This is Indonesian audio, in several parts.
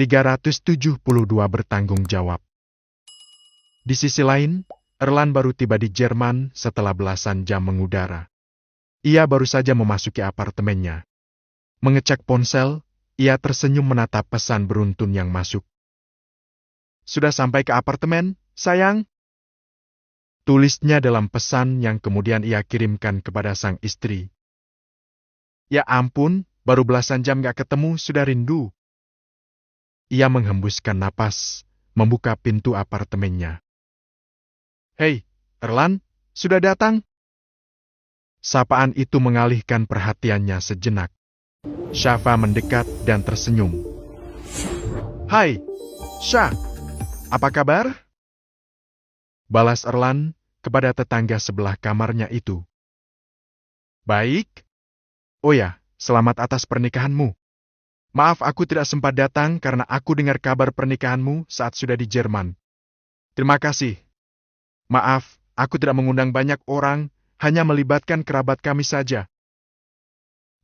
372 bertanggung jawab. Di sisi lain, Erland baru tiba di Jerman setelah belasan jam mengudara. Ia baru saja memasuki apartemennya. Mengecek ponsel, ia tersenyum menatap pesan beruntun yang masuk. "Sudah sampai ke apartemen, sayang?" Tulisnya dalam pesan yang kemudian ia kirimkan kepada sang istri. "Ya ampun, baru belasan jam gak ketemu, sudah rindu." Ia menghembuskan napas, membuka pintu apartemennya. "Hei, Erland, sudah datang?" Sapaan itu mengalihkan perhatiannya sejenak. Shafa mendekat dan tersenyum. "Hai, Sha, apa kabar?" Balas Erland kepada tetangga sebelah kamarnya itu. "Baik. Oh ya, selamat atas pernikahanmu. Maaf aku tidak sempat datang karena aku dengar kabar pernikahanmu saat sudah di Jerman. Terima kasih. Maaf, aku tidak mengundang banyak orang, hanya melibatkan kerabat kami saja."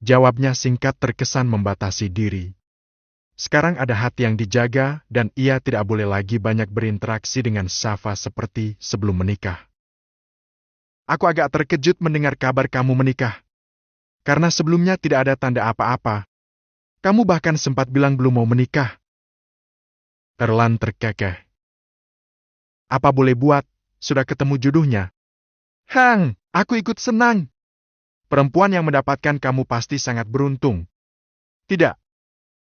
Jawabnya singkat terkesan membatasi diri. Sekarang ada hati yang dijaga dan ia tidak boleh lagi banyak berinteraksi dengan Shafa seperti sebelum menikah. "Aku agak terkejut mendengar kabar kamu menikah. Karena sebelumnya tidak ada tanda apa-apa. Kamu bahkan sempat bilang belum mau menikah." Erland terkekeh. "Apa boleh buat, sudah ketemu jodohnya." "Hang, aku ikut senang. Perempuan yang mendapatkan kamu pasti sangat beruntung." "Tidak.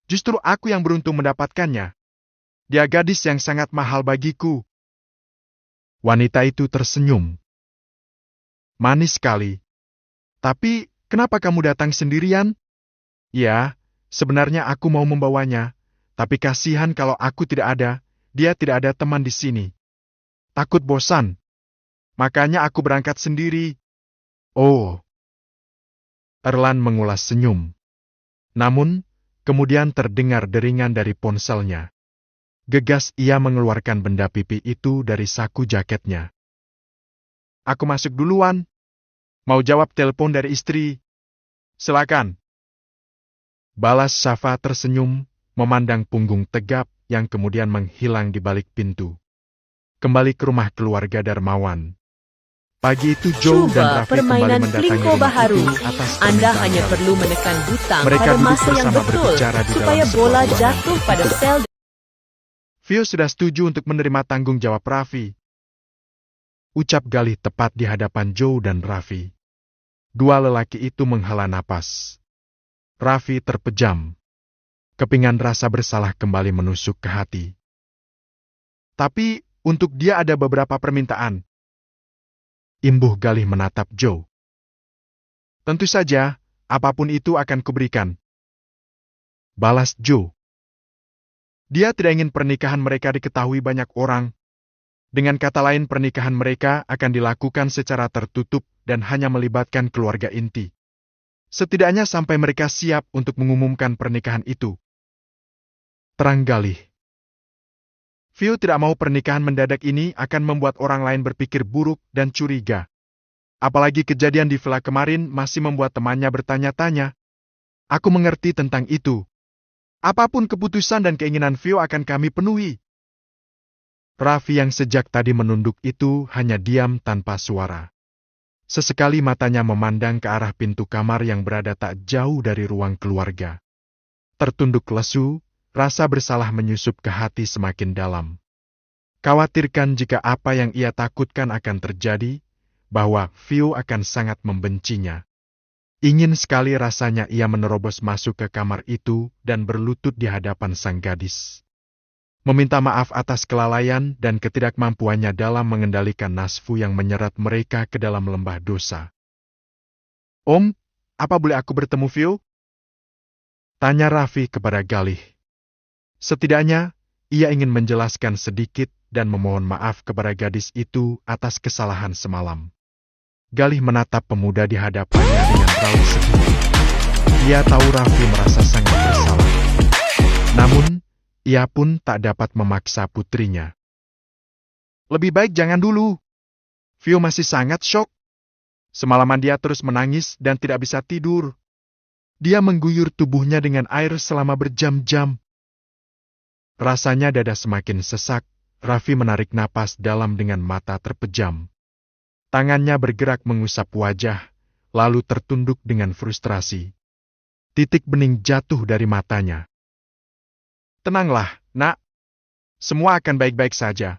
Justru aku yang beruntung mendapatkannya. Dia gadis yang sangat mahal bagiku." Wanita itu tersenyum. "Manis sekali. Tapi, kenapa kamu datang sendirian?" "Ya, sebenarnya aku mau membawanya, tapi kasihan kalau aku tidak ada, dia tidak ada teman di sini. Takut bosan. Makanya aku berangkat sendiri." "Oh." Erland mengulas senyum. Namun, kemudian terdengar deringan dari ponselnya. Gegas ia mengeluarkan benda pipi itu dari saku jaketnya. "Aku masuk duluan. Mau jawab telepon dari istri." "Silakan." Balas Shafa tersenyum, memandang punggung tegap yang kemudian menghilang di balik pintu. Kembali ke rumah keluarga Darmawan. Pagi itu Joe dan Coba Raffi kembali permainan mendatangi Flinko rumah baharu. itu atas Anda permintaan hanya Kali. perlu menekan butang Mereka pada duduk masa yang bersama betul berbicara di dalam supaya sebuah bola ruangan jatuh pada tertutup. sel. Vio sudah setuju untuk menerima tanggung jawab Raffi. Ucap Galih tepat di hadapan Joe dan Raffi. Dua lelaki itu menghela napas. Raffi terpejam. Kepingan rasa bersalah kembali menusuk ke hati. "Tapi, untuk dia ada beberapa permintaan." Imbuh Galih menatap Joe. "Tentu saja, apapun itu akan kuberikan." Balas Joe. Dia tidak ingin pernikahan mereka diketahui banyak orang. Dengan kata lain, pernikahan mereka akan dilakukan secara tertutup dan hanya melibatkan keluarga inti. Setidaknya sampai mereka siap untuk mengumumkan pernikahan itu. Terang Galih. Vio tidak mau pernikahan mendadak ini akan membuat orang lain berpikir buruk dan curiga. Apalagi kejadian di villa kemarin masih membuat temannya bertanya-tanya. Aku mengerti tentang itu. Apapun keputusan dan keinginan Vio akan kami penuhi. Raffi yang sejak tadi menunduk itu hanya diam tanpa suara. Sesekali matanya memandang ke arah pintu kamar yang berada tak jauh dari ruang keluarga. Tertunduk lesu, rasa bersalah menyusup ke hati semakin dalam. Khawatirkan jika apa yang ia takutkan akan terjadi, bahwa Vio akan sangat membencinya. Ingin sekali rasanya ia menerobos masuk ke kamar itu dan berlutut di hadapan sang gadis. Meminta maaf atas kelalaian dan ketidakmampuannya dalam mengendalikan nafsu yang menyeret mereka ke dalam lembah dosa. "Om, apa boleh aku bertemu Vio?" Tanya Raffi kepada Galih. Setidaknya, ia ingin menjelaskan sedikit dan memohon maaf kepada gadis itu atas kesalahan semalam. Galih menatap pemuda di hadapannya dengan raut sedih. Ia tahu Raffi merasa sangat bersalah. Namun, ia pun tak dapat memaksa putrinya. "Lebih baik jangan dulu. Vio masih sangat syok. Semalaman dia terus menangis dan tidak bisa tidur. Dia mengguyur tubuhnya dengan air selama berjam-jam." Rasanya dada semakin sesak, Raffi menarik napas dalam dengan mata terpejam. Tangannya bergerak mengusap wajah, lalu tertunduk dengan frustrasi. Titik bening jatuh dari matanya. Tenanglah, nak. Semua akan baik-baik saja.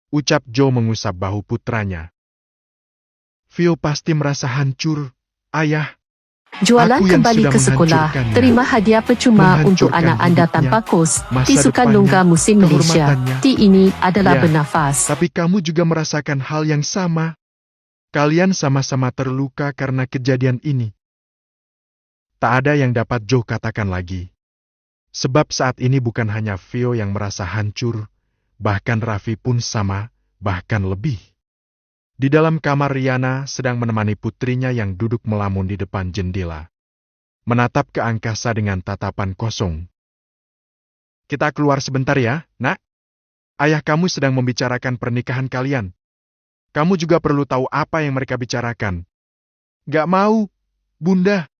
Ucap Joe mengusap bahu putranya. Vio pasti merasa hancur, ayah. Jualan Aku yang kembali sudah ke sekolah. menghancurkannya. Terima hadiah percuma untuk Menghancurkan anak anda hidupnya, tanpa kos. masa Tisukan depannya, Lungga Musim Malaysia. kehormatannya. Ti ini adalah Ya, bernafas. Tapi kamu juga merasakan hal yang sama. Kalian sama-sama terluka karena kejadian ini. Tak ada yang dapat Joe katakan lagi. Sebab saat ini bukan hanya Vio yang merasa hancur, bahkan Raffi pun sama, bahkan lebih. Di dalam kamar Riana sedang menemani putrinya yang duduk melamun di depan jendela. Menatap ke angkasa dengan tatapan kosong. Kita keluar sebentar ya, nak. Ayah kamu sedang membicarakan pernikahan kalian. Kamu juga perlu tahu apa yang mereka bicarakan. Gak mau, Bunda.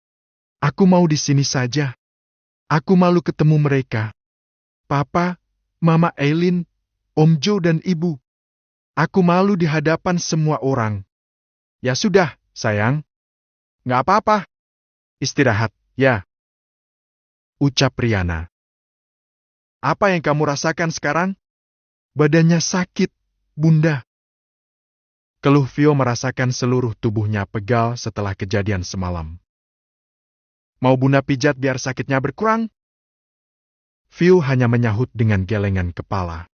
Aku mau di sini saja. Aku malu ketemu mereka. Papa, Mama Eileen, Om Joe dan Ibu. Aku malu di hadapan semua orang. Ya sudah, sayang. Gak apa-apa. Istirahat, ya. Ucap Riana. Apa yang kamu rasakan sekarang? Badannya sakit, Bunda. Keluh Vio merasakan seluruh tubuhnya pegal setelah kejadian semalam. Mau Bunda pijat biar sakitnya berkurang? Vio hanya menyahut dengan gelengan kepala.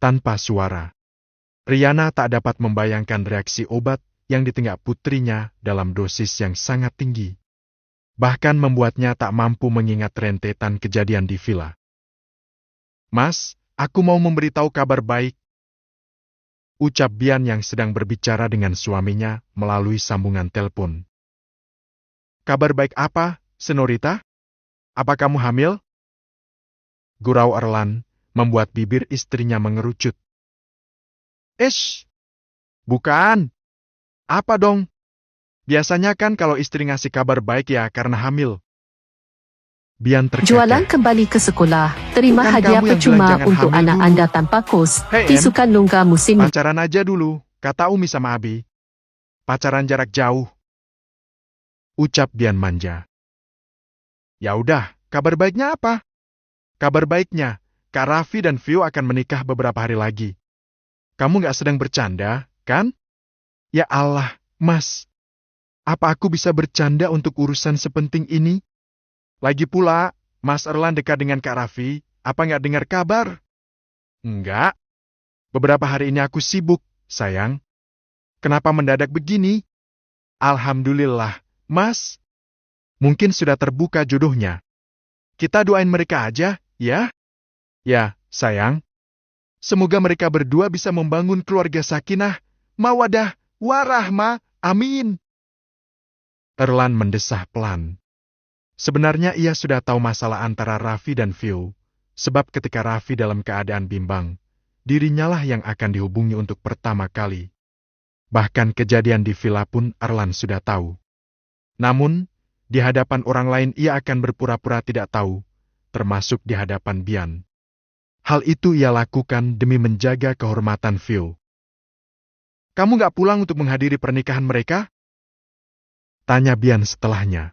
Tanpa suara. Riana tak dapat membayangkan reaksi obat yang ditenggak putrinya dalam dosis yang sangat tinggi. Bahkan membuatnya tak mampu mengingat rentetan kejadian di villa. Mas, aku mau memberitahu kabar baik. Ucap Bian yang sedang berbicara dengan suaminya melalui sambungan telepon. Kabar baik apa, Senorita? Apa kamu hamil? Gurau Erlan membuat bibir istrinya mengerucut. Bukan. Apa dong? Biasanya kan kalau istri ngasih kabar baik ya karena hamil. Bian terkekeh. Jualan kembali ke sekolah. Terima Kan hadiah kamu yang percuma bilang jangan untuk hamil anak dulu. anda tanpa kos. Hey, Em. Tisukan Lungga Musim Pacaran aja dulu, kata Umi sama Abi. Pacaran jarak jauh. Ucap Bian manja. Ya udah, kabar baiknya apa? Kabar baiknya, Kak Raffi dan Vio akan menikah beberapa hari lagi. Kamu gak sedang bercanda, kan? Ya Allah, Mas. Apa aku bisa bercanda untuk urusan sepenting ini? Lagi pula, Mas Erlan dekat dengan Kak Raffi, apa gak dengar kabar? Enggak. Beberapa hari ini aku sibuk, sayang. Kenapa mendadak begini? Alhamdulillah, Mas. Mungkin sudah terbuka jodohnya. Kita doain mereka aja, ya? Ya, sayang. Semoga mereka berdua bisa membangun keluarga sakinah, mawadah, warahmah, amin. Erlan mendesah pelan. Sebenarnya ia sudah tahu masalah antara Raffi dan Vio, sebab ketika Raffi dalam keadaan bimbang, dirinya lah yang akan dihubungi untuk pertama kali. Bahkan kejadian di villa pun Erlan sudah tahu. Namun, di hadapan orang lain ia akan berpura-pura tidak tahu, termasuk di hadapan Bian. Hal itu ia lakukan demi menjaga kehormatan Vio. Kamu gak pulang untuk menghadiri pernikahan mereka? Tanya Bian setelahnya.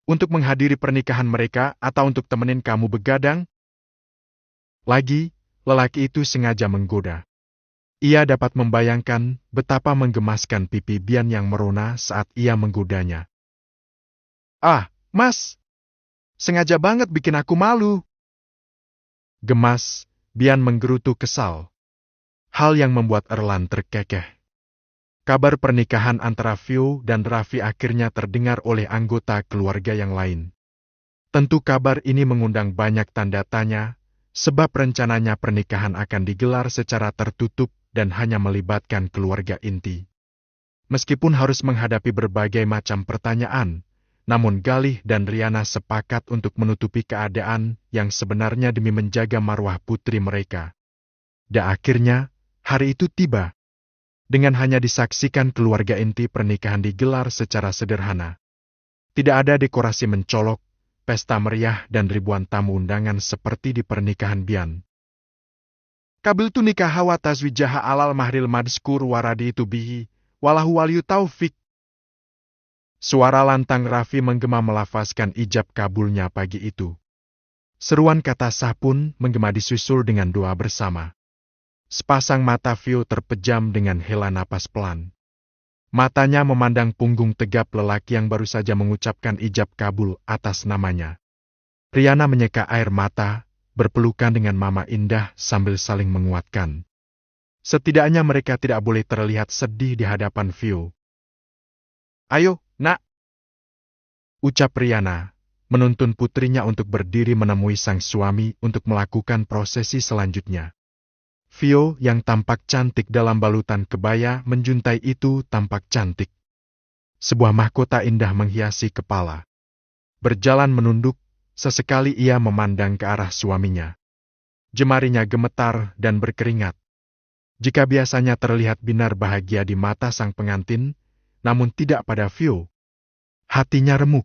Untuk menghadiri pernikahan mereka atau untuk temenin kamu begadang? Lagi, lelaki itu sengaja menggoda. Ia dapat membayangkan betapa menggemaskan pipi Bian yang merona saat ia menggodanya. Ah, Mas! Sengaja banget bikin aku malu. Gemas, Bian menggerutu kesal. Hal yang membuat Erlan terkekeh. Kabar pernikahan antara Vio dan Raffi akhirnya terdengar oleh anggota keluarga yang lain. Tentu kabar ini mengundang banyak tanda tanya, sebab rencananya pernikahan akan digelar secara tertutup dan hanya melibatkan keluarga inti. Meskipun harus menghadapi berbagai macam pertanyaan, namun Galih dan Riana sepakat untuk menutupi keadaan yang sebenarnya demi menjaga marwah putri mereka. Dan akhirnya, hari itu tiba. Dengan hanya disaksikan keluarga inti pernikahan digelar secara sederhana. Tidak ada dekorasi mencolok, pesta meriah dan ribuan tamu undangan seperti di pernikahan Bian. Kabil tu nikah hawa taswijaha alal mahril madskur waradi itu bihi, walahu waliyu taufik. Suara lantang Raffi menggema melafazkan ijab kabulnya pagi itu. Seruan kata sah pun menggema disusul dengan doa bersama. Sepasang mata Vio terpejam dengan hela napas pelan. Matanya memandang punggung tegap lelaki yang baru saja mengucapkan ijab kabul atas namanya. Riana menyeka air mata, berpelukan dengan Mama Indah sambil saling menguatkan. Setidaknya mereka tidak boleh terlihat sedih di hadapan Vio. "Ayo, Nak," ucap Riana, menuntun putrinya untuk berdiri menemui sang suami untuk melakukan prosesi selanjutnya. Vio yang tampak cantik dalam balutan kebaya menjuntai itu tampak cantik. Sebuah mahkota indah menghiasi kepala. Berjalan menunduk, sesekali ia memandang ke arah suaminya. Jemarinya gemetar dan berkeringat. Jika biasanya terlihat binar bahagia di mata sang pengantin, namun tidak pada Vio. Hatinya remuk.